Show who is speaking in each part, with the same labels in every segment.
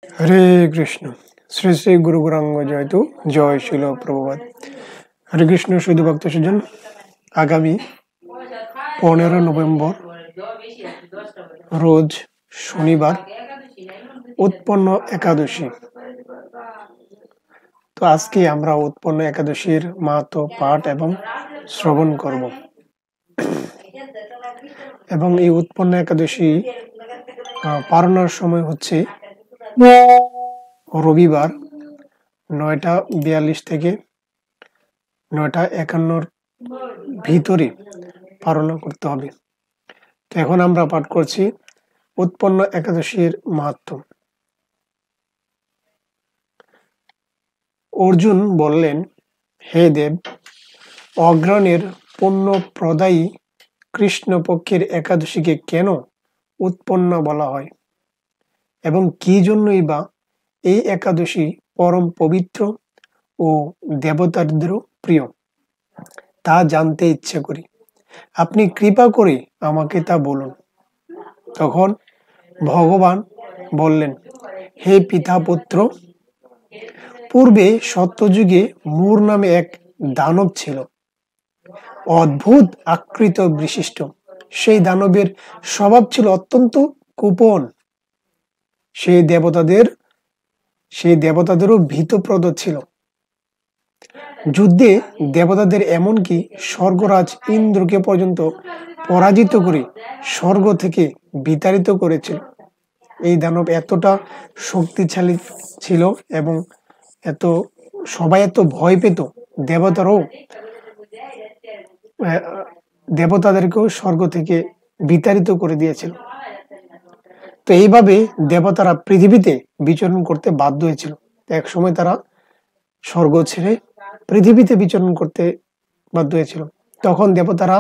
Speaker 1: হরে কৃষ্ণ। শ্রী শ্রী গুরু গৌরাঙ্গ জয়তু, জয় শিল প্রভুপাদ। হরে কৃষ্ণ শুধু ভক্ত সুজন। আগামী 15 নভেম্বর রোজ শনিবার উৎপন্ন একাদশী। তো আজকে আমরা উৎপন্ন একাদশীর মাহাত্ম্য পাঠ এবং শ্রবণ করব। এবং এই উৎপন্ন একাদশী পালনের সময় হচ্ছে রবিবার 9:42 থেকে 9:51 ভিতরে পালন করতে হবে। তো এখন আমরা পাঠ করছি উৎপন্ন একাদশীর মাহাত্ম্য। অর্জুন বললেন, হে দেব, অগ্রণের পুণ্য প্রদায়ী কৃষ্ণপক্ষের একাদশীকে কেন উৎপন্ন বলা হয় এবং কি জন্যই বা এই একাদশী পরম পবিত্র ও দেবতাদেরও প্রিয়, তা জানতে ইচ্ছে করি। আপনি কৃপা করে আমাকে তা বলুন। তখন ভগবান বললেন, হে পিতাপুত্র, পূর্বে সত্যযুগে মূর নামে এক দানব ছিল, অদ্ভুত আকৃতি বিশিষ্ট। সেই দানবের স্বভাব ছিল অত্যন্ত কুপন। সেই দেবতাদেরও ভীতপ্রদ ছিল। যুদ্ধে দেবতাদের এমনকি স্বর্গরাজ ইন্দ্রকে পর্যন্ত পরাজিত করে স্বর্গ থেকে বিতাড়িত করেছিল। এই দানব এতটা শক্তিশালী ছিল এবং সবাই এত ভয় পেত, দেবতাদেরকেও স্বর্গ থেকে বিতাড়িত করে দিয়েছিল। তো এইভাবে দেবতারা পৃথিবীতে বিচরণ করতে বাধ্য হয়েছিল। এক সময় তারা স্বর্গ ছেড়ে পৃথিবীতে বিচরণ করতে বাধ্য হয়েছিল। তখন দেবতারা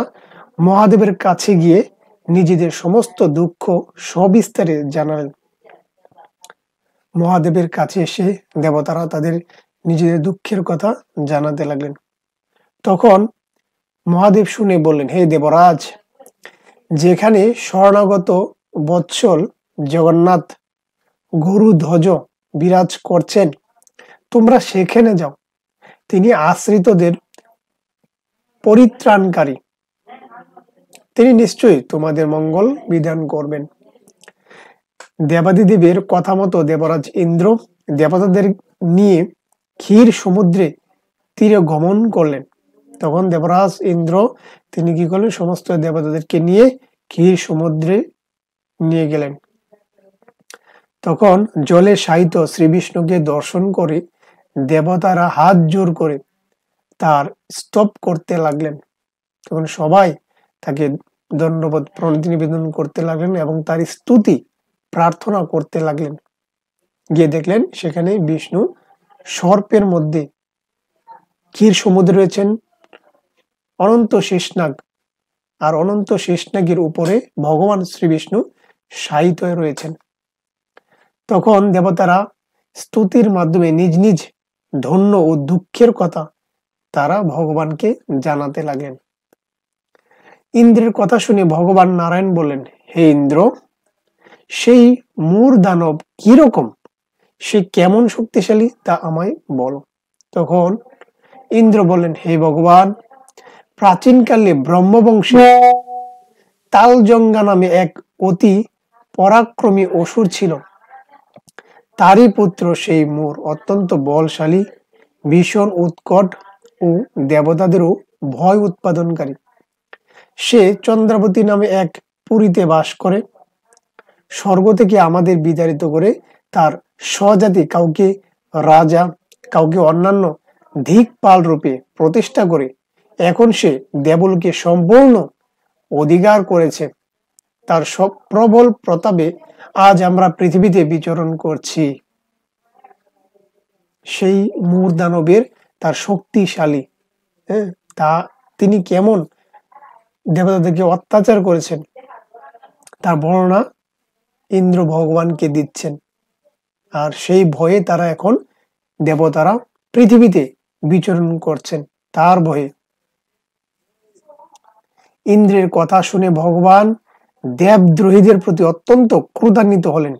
Speaker 1: মহাদেবের কাছে গিয়ে নিজেদের সমস্ত দুঃখ সবিস্তারে জানালেন। মহাদেবের কাছে এসে দেবতারা তাদের নিজেদের দুঃখের কথা জানাতে লাগলেন। তখন মহাদেব শুনে বললেন, হে দেবরাজ, যেখানে শরণাগত বৎসল জগন্নাথ গরু ধ্বজ বিরাজ করছেন, তোমরা সেখানে যাও। তিনি আশ্রিতদের পরিত্রাণকারী, তিনি নিশ্চয়ই তোমাদের মঙ্গল বিধান করবেন। দেবাদিদেবের কথা মতো দেবরাজ ইন্দ্র দেবতাদের নিয়ে ক্ষীর সমুদ্রে তীরে গমন করলেন। তখন দেবরাজ ইন্দ্র তিনি কি করলেন, সমস্ত দেবতাদেরকে নিয়ে ক্ষীর সমুদ্রে নিয়ে গেলেন। তখন জলে শায়িত শ্রী বিষ্ণুকে দর্শন করে দেবতারা হাত জোর করে তার স্তব করতে লাগলেন। তখন সবাই তাকে ধন্যবাদ প্রণতি নিবেদন করতে লাগলেন এবং তার স্তুতি প্রার্থনা করতে লাগলেন। গিয়ে দেখলেন সেখানে বিষ্ণু সর্পের মধ্যে, ক্ষীর সমুদ্রে রয়েছেন অনন্ত শেষনাগ, আর অনন্ত শেষনাগের উপরে ভগবান শ্রী বিষ্ণু শায়িত হয়ে রয়েছেন। তখন দেবতারা স্তুতির মাধ্যমে নিজ নিজ ধন্য ও দুঃখের কথা তারা ভগবানকে জানাতে লাগলেন। ইন্দ্রের কথা শুনে ভগবান নারায়ণ বললেন, হে ইন্দ্র, সেই মূর দানব কিরকম, সে কেমন শক্তিশালী তা আমায় বলো। তখন ইন্দ্র বললেন, হে ভগবান, প্রাচীনকালে ব্রহ্মবংশে তালজঙ্গা নামে এক অতি পরাক্রমী অসুর ছিল। তারই পুত্র সেই মূর অত্যন্ত বলশালী, ভীষণ উৎকট ও দেবতাদেরও ভয় উৎপাদনকারী। সে চন্দ্রাবতী নামে এক পুরীতে বাস করে। স্বর্গ থেকে আমাদের বিতাড়িত করে তার স্বজাতি কাউকে রাজা, কাউকে অন্যান্য ধিকপাল রূপে প্রতিষ্ঠা করে এখন সে দেবলকে সম্পূর্ণ অধিকার করেছে। তার সব প্রবল প্রতাপে আজ আমরা পৃথিবীতে বিচরণ করছি। সেই মূর দানবের তার শক্তিশালী, তা তিনি কেমন দেবতাদেরকে অত্যাচার করেছেন তার বর্ণনা ইন্দ্র ভগবানকে দিচ্ছেন। আর সেই ভয়ে তারা এখন দেবতারা পৃথিবীতে বিচরণ করছেন তার ভয়ে। ইন্দ্রের কথা শুনে ভগবান দেবদ্রোহীদের প্রতি অত্যন্ত ক্রোধান্বিত হলেন।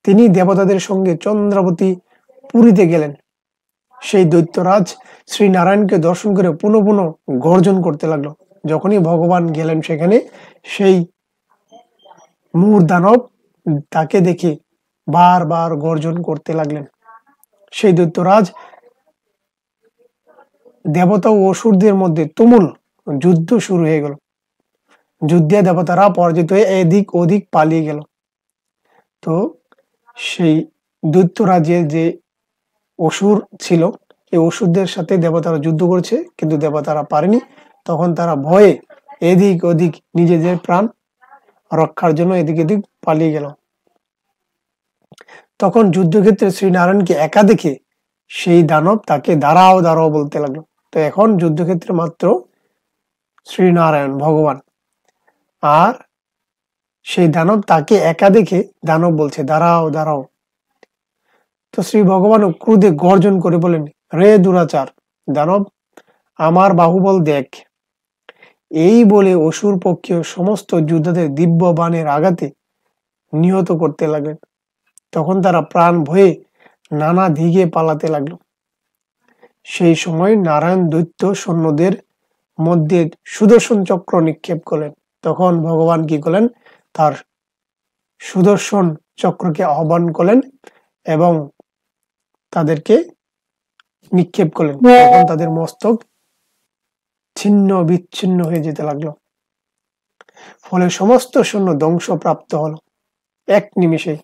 Speaker 1: তিনি দেবতাদের সঙ্গে চন্দ্রাবতী পুরীতে গেলেন। সেই দৈত্যরাজ শ্রীনারায়ণকে দর্শন করে পুনঃ পুনঃ গর্জন করতে লাগলো। যখনই ভগবান গেলেন সেখানে, সেই মূর দানব তাকে দেখে বারবার গর্জন করতে লাগলেন। সেই দৈত্যরাজ দেবতা ও অসুরদের মধ্যে তুমুল যুদ্ধ শুরু হয়ে গেল। যুদ্ধে দেবতারা পরাজিত হয়ে এদিক ওদিক পালিয়ে গেল। তো সেই দৈত্যরাজের যে অসুর ছিল, এই অসুরদের সাথে দেবতারা যুদ্ধ করছে, কিন্তু দেবতারা পারেনি। তখন তারা ভয়ে এদিক ওদিক নিজেদের প্রাণ রক্ষার জন্য এদিক এদিক পালিয়ে গেল। তখন যুদ্ধক্ষেত্রে শ্রীনারায়ণকে একা দেখে সেই দানব তাকে দাঁড়াও দাঁড়াও বলতে লাগলো। তো এখন যুদ্ধক্ষেত্রে মাত্র শ্রীনারায়ণ ভগবান, আর সেই দানব তাকে একা দেখে দানব বলছে দাঁড়াও দাঁড়াও। তো শ্রী ভগবান ক্রোধে গর্জন করে বলেন, রে দুরাচার দানব, আমার বাহুবল দেখ। এই বলে অসুর পক্ষীয় সমস্ত যোদ্ধাদের দিব্য বাণের আঘাতে নিহত করতে লাগলেন। তখন তারা প্রাণ ভয়ে নানা দিকে পালাতে লাগলো। সেই সময় নারায়ণ দৈত্য সৈন্যদের মধ্যে সুদর্শন চক্র নিক্ষেপ করলেন। তখন ভগবান কি করলেন, তার সুদর্শন চক্রকে আহ্বান করলেন এবং তাদেরকে নিক্ষেপ করলেন। তখন তাদের মস্তক ছিন্ন বিচ্ছিন্ন হয়ে যেতে লাগলো। ফলে সমস্ত সৈন্য ধ্বংসপ্রাপ্ত হলো এক নিমেষে।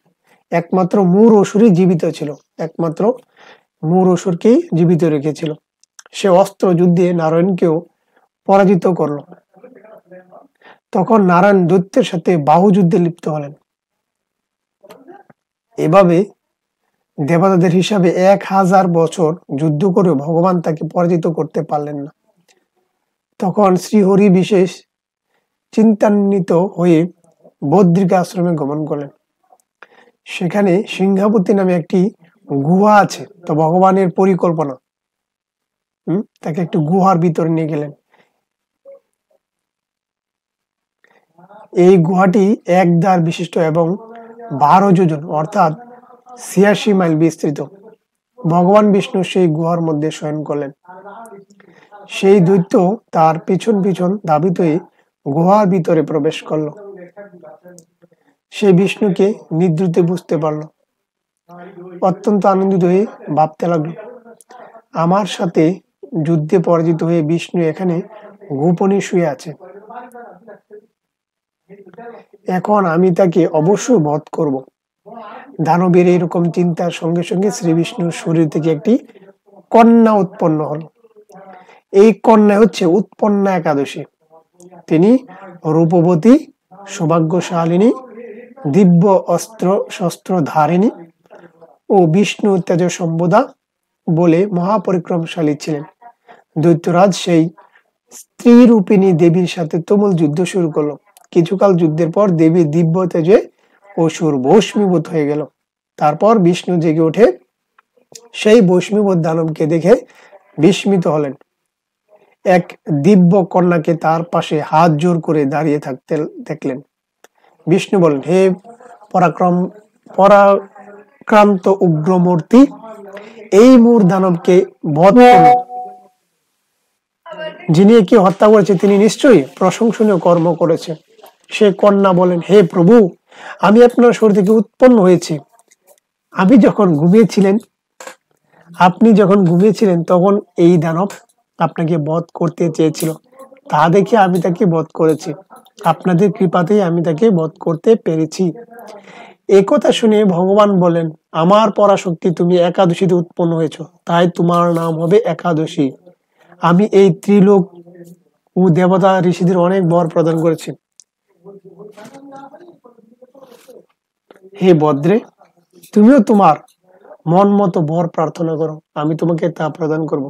Speaker 1: একমাত্র মূর অসুরই জীবিত ছিল, একমাত্র মূর অসুরকেই জীবিত রেখেছিল। সে অস্ত্র যুদ্ধে নারায়ণকেও পরাজিত করলো। তখন নারায়ণ দৈত্যের সাথে বাহু যুদ্ধে লিপ্ত হলেন। এভাবে দেবতাদের হিসাবে 1000 বছর যুদ্ধ করে ভগবান তাকে পরাজিত করতে পারলেন না। তখন শ্রীহরি বিশেষ চিন্তান্বিত হয়ে বদ্রিকা আশ্রমে গমন করলেন। সেখানে সিংহাবতী নামে একটি গুহা আছে। তো ভগবানের পরিকল্পনা, তাকে একটি গুহার ভিতরে নিয়ে গেলেন। এই গুহাটি 1 দ্বার বিশিষ্ট এবং 12 যোজন অর্থাৎ 86 মাইল বিস্তৃত। ভগবান বিষ্ণু সেই গুহার মধ্যে শয়ন করলেন। সেই দৈত্য তার পিছন পিছন ধাবিত হয়ে গুহার ভিতরে প্রবেশ করলো। সে বিষ্ণুকে নিদ্রিতে বুঝতে পারল। অত্যন্ত আনন্দিত হয়ে ভাবতে লাগলো, আমার সাথে যুদ্ধে পরাজিত হয়ে বিষ্ণু এখানে গোপনে শুয়ে আছে। এখন আমি তাকে অবশ্যই বধ করব। দানবের এরকম চিন্তার সঙ্গে সঙ্গে শ্রী বিষ্ণুর শরীর থেকে একটি কন্যা উৎপন্ন হলো। এই কন্যা হচ্ছে উৎপন্না একাদশী। তিনি রূপবতী, সৌভাগ্যশালিনী, দিব্য অস্ত্র শস্ত্র ধারিণী ও বিষ্ণু তেজ সম্বোধা বলে মহাপরিক্রমশালী ছিলেন। দৈত্যরাজ সেই স্ত্রী রূপিণী দেবীর সাথে তুমুল যুদ্ধ শুরু করলো। কিছুকাল যুদ্ধের পর দেবী দিব্য তেজে অসুর ভস্মীভূত হয়ে গেল। তারপর বিষ্ণু জেগে উঠে সেই ভস্মীভূত দানবকে দেখে বিস্মিত হলেন। এক দিব্য কন্যাকে তার পাশে হাত জোর করে দাঁড়িয়ে থাকতে দেখলেন। বিষ্ণু বলেন, হে পরাক্রান্ত উগ্রমূর্তি, এই মূর দানবকে বধ করো। যিনি একে হত্যা করেছে তিনি নিশ্চয়ই প্রশংসনীয় কর্ম করেছে। সে কন্যা বলেন, হে প্রভু, আমি আপনার শরীর থেকে উৎপন্ন হয়েছি। আপনি যখন ঘুমিয়েছিলেন তখন এই দানব আপনাকে বধ করতে চেয়েছিল। তা দেখে আমি তাকে বধ করেছি। আপনাদের কৃপাতেই আমি তাকে বধ করতে পেরেছি। একথা শুনে ভগবান বলেন, আমার পরাশক্তি, তুমি একাদশীতে উৎপন্ন হয়েছ, তাই তোমার নাম হবে একাদশী। আমি এই ত্রিলোক ও দেবতা ঋষিদের অনেক বর প্রদান করেছি। হে বদ্রে, তুমিও তোমার মন মতো বর প্রার্থনা করো, আমি তোমাকে তা প্রদান করব।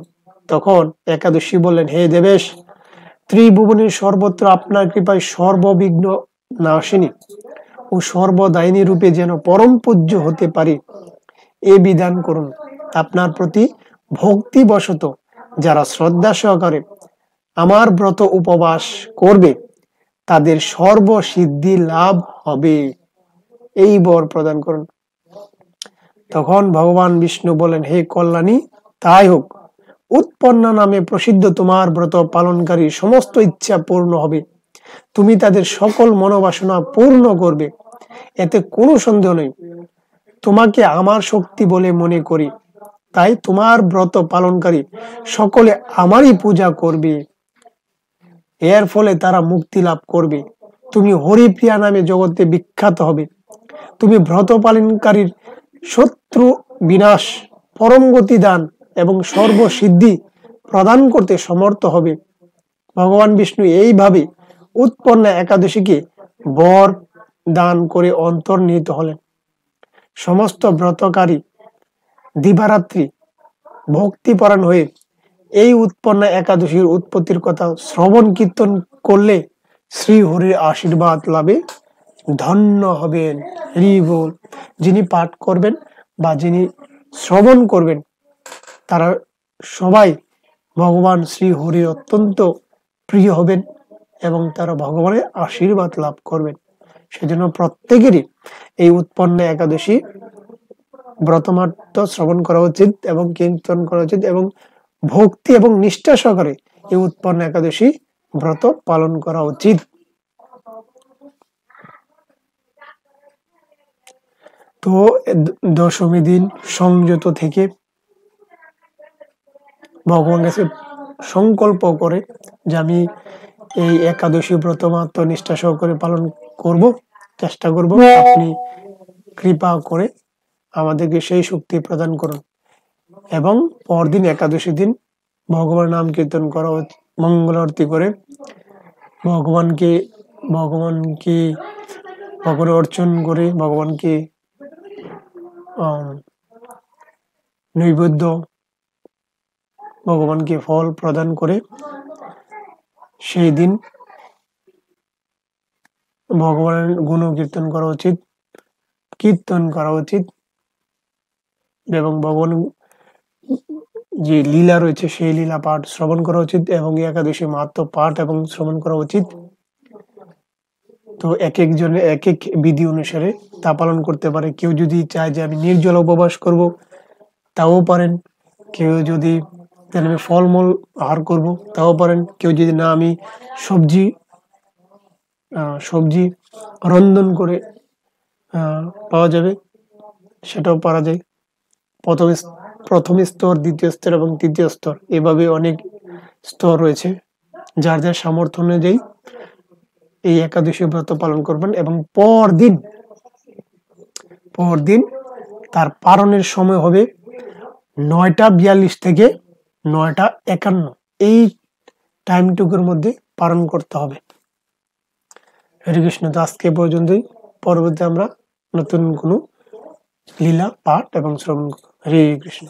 Speaker 1: তখন একাদশী বললেন, হে দেবেশ, ত্রিভুবনের সর্বত্র আপনার কৃপায় সর্ববিঘ্ন নাশিনী ও সর্বদায়িনী রূপে যেন পরম পূজ্য হতে পারি এ বিধান করুন। আপনার প্রতি ভক্তিবশত যারা শ্রদ্ধা সহকারে আমার ব্রত উপবাস করবে তাদের সর্বসিদ্ধি লাভ হবে, এই বর প্রদান করুন। তখন ভগবান বিষ্ণু বলেন, হে কল্যাণী, তাই হোক। উৎপন্না নামে প্রসিদ্ধ তোমার ব্রত পালনকারী সমস্ত ইচ্ছা পূর্ণ হবে। তুমি তাদের সকল মনোবাসনা পূর্ণ করবে, এতে কোনো সন্দেহ নেই। তোমাকে আমার শক্তি বলে মনে করি, তাই তোমার ব্রত পালনকারী সকলে আমারই পূজা করবে। এর ফলে তারা মুক্তি লাভ করবে। তুমি হরিপ্রিয়া নামে জগতে বিখ্যাত হবে। তুমি ব্রত পালনকারীর শত্রু বিনাশ, পরম গতি দান এবং সর্বসিদ্ধি প্রদান করতে সমর্থ হবে। ভগবান বিষ্ণু এইভাবে উৎপন্না একাদশীকে বর দান করে অন্তর্নিহিত হলেন। সমস্ত ব্রতকারী দিবারাত্রি ভক্তিপরায়ণ হয়ে এই উৎপন্না একাদশীর উৎপত্তির কথা শ্রবণ কীর্তন করলে শ্রী হরির আশীর্বাদ লাভে ধন্য হবেন। হরি বল। যিনি পাঠ করবেন বা যিনি শ্রবণ করবেন তারা সবাই ভগবান শ্রী হরির অত্যন্ত প্রিয় হবেন এবং তারা ভগবানের আশীর্বাদ লাভ করবেন। সেজন্য প্রত্যেকেরই এই উৎপন্না একাদশী ব্রতমাত্র শ্রবণ করা উচিত এবং কীর্তন করা উচিত এবং ভক্তি এবং নিষ্ঠা সহকারে এই উৎপন্না একাদশী ব্রত পালন করা উচিত। তো দশমী দিন সংযত থেকে ভগবান কাছে সংকল্প করে যে আমি এই একাদশী ব্রত মাত্র নিষ্ঠা সহকারে পালন করব, চেষ্টা করব। আপনি কৃপা করে আমাদেরকে সেই শক্তি প্রদান করুন। এবং পরদিন একাদশী দিন ভগবানের নাম কীর্তন করা, মঙ্গল আরতি করে ভগবানকে অর্চন করে ভগবানকে নৈবেদ্য, ভগবানকে ফল প্রদান করে সেই দিন ভগবানের গুণ কীর্তন করা উচিত, এবং ভগবান যে লীলা রয়েছে সেই লীলা পাঠ শ্রবণ করা উচিত এবং একাদশী মাহাত্ম্য পাঠ এবং শ্রবণ করা উচিত। তো এক একজনের এক এক বিধি অনুসারে তা পালন করতে পারে। কেউ যদি চায় যে আমি নির্জল উপবাস করব তাও পারেন, কেউ যদি আমি ফলমূল আহার করব তাও পারেন, কেউ যদি না আমি সবজি রন্ধন করে পাওয়া যাবে সেটাও পারা যায়। প্রথম স্তর, দ্বিতীয় স্তর এবং তৃতীয় স্তর, এভাবে অনেক স্তর রয়েছে। যার যার সামর্থ্য অনুযায়ী এই একাদশী ব্রত পালন করবেন এবং পরদিন তার পালনের সময় হবে 9:42 থেকে 9:51। এই টাইমটুকুর মধ্যে পালন করতে হবে। হরে কৃষ্ণ। তো আজকে পর্যন্তই। পরবর্তী আমরা নতুন কোনো লীলা পাঠ এবং শ্রবণ করব। হরে কৃষ্ণ।